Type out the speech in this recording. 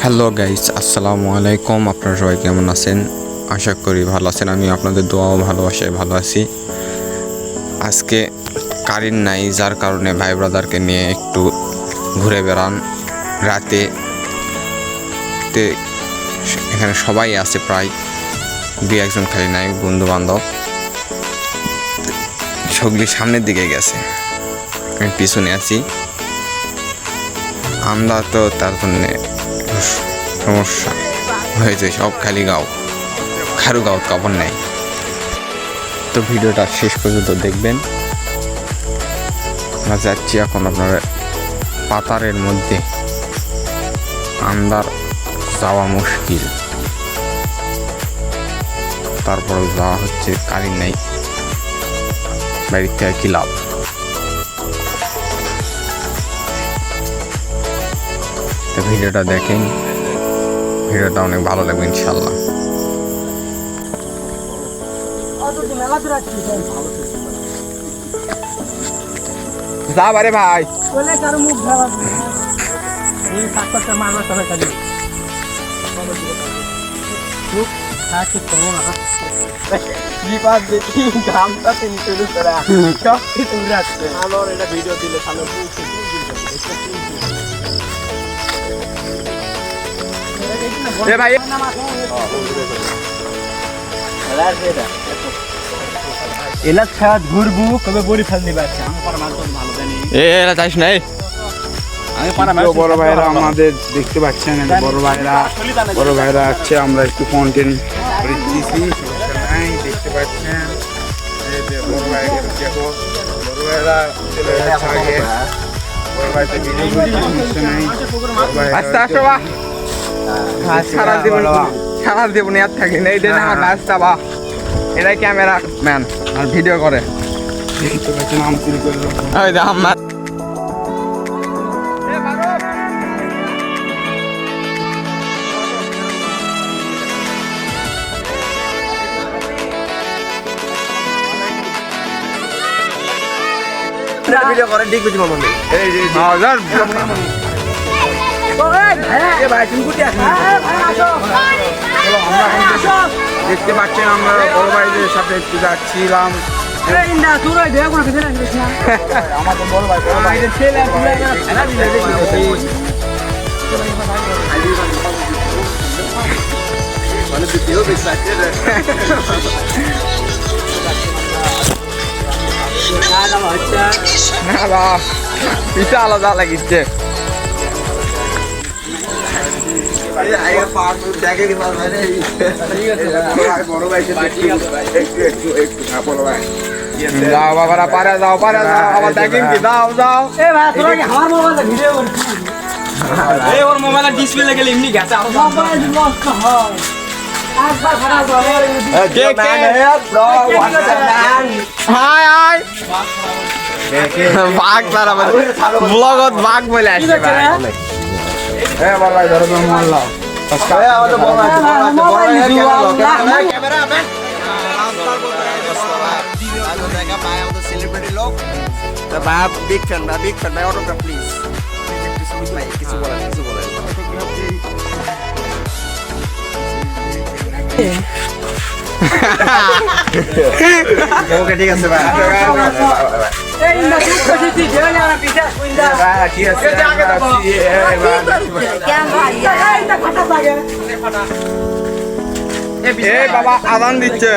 Hello guys, আসসালামু আলাইকুম। আপনারা সবাই কেমন আছেন? আশা করি ভালো আছেন। আমি আপনাদের দোয়া ও ভালোবাসায় ভালো আছি। আজকে কারেন্ট নাই, যার কারণে ভাই ব্রাদারকে নিয়ে একটু ঘুরে বেড়ান রাতে। এখানে সবাই আছে, প্রায় দুই একজন খালি নাই, বন্ধু বান্ধব। সগলি সামনের দিকে গেছে, আমি পিছনে আছি। আমরা তো তার জন্যে সমস্যা হয়েছে, সব খালি গাও, খারু গাও, কাপড় নেই। তো ভিডিওটা শেষ পর্যন্ত দেখবেন। আমরা যাচ্ছি এখন আপনার পাতারের মধ্যে, আন্দার যাওয়া মুশকিল, তারপরে যাওয়া হচ্ছে। কারেন্ট নেই, বাড়ির থেকে কি লাভ। তো ভিডিওটা দেখেন, ভিডিওটা অনেক ভালো লাগবে ইনশাল্লাহ। যা বারে ভাই, ভাই এলা ছাড়া ঘুরবো কবে বড়ি ফেল দিবে। আচ্ছা আমি পারা মাছ ভালো জানি, এরা যাইস নাই। আমি পারা মাছ বড় ভাইরা আমাদের দেখতে পাচ্ছেন, বড় ভাইরা আছে। আমরা একটু কন্টেন্ট করে দিয়েছি, সমস্যা নাই। দেখতে পাচ্ছেন এই যে বড় ভাইরা, দেখো বড় ভাইরা চলে যাচ্ছে আগে। বড় ভাইতে ভিডিও করতে সমস্যা নাই। আস্তে আসো বা, সারা জীবন আর থাকি না। এই দিন আমার রাস্তা বা, এটাই ক্যামেরা ম্যান আর ভিডিও করে। দেখতে পাচ্ছেন আম চুরি করলো। ওই যে আমার ভিডিও করে ঠিক বুঝি মামা। এই যে ভাই তুমি কোথায় আছো? দেখতে পাচ্ছেন আমরা বড় ভাইদের সাথে একটু যাচ্ছিলাম। আমাদের বড় ভাই পিঠা আলাদা লাগিচ্ছে। বড় ভাইকে বড় ভাই যাও বাবারা, পারে যাও, পারে যাও, আবার দেখেন কি, যাও যাও। ওর মোবাইলে ডিসপ্লে লেগে এমনি গেছে। হাই হাই বাঘ, তারা ব্লগত বাঘ বলে আসছে। বড় ভাই ধরো মারলাম। বিগ ফ্যান ভাই, অটোগ্রাফ প্লিজ। কিছু বলেন। ওকে ঠিক আছে ভাই। বাবা আদান দিচ্ছে।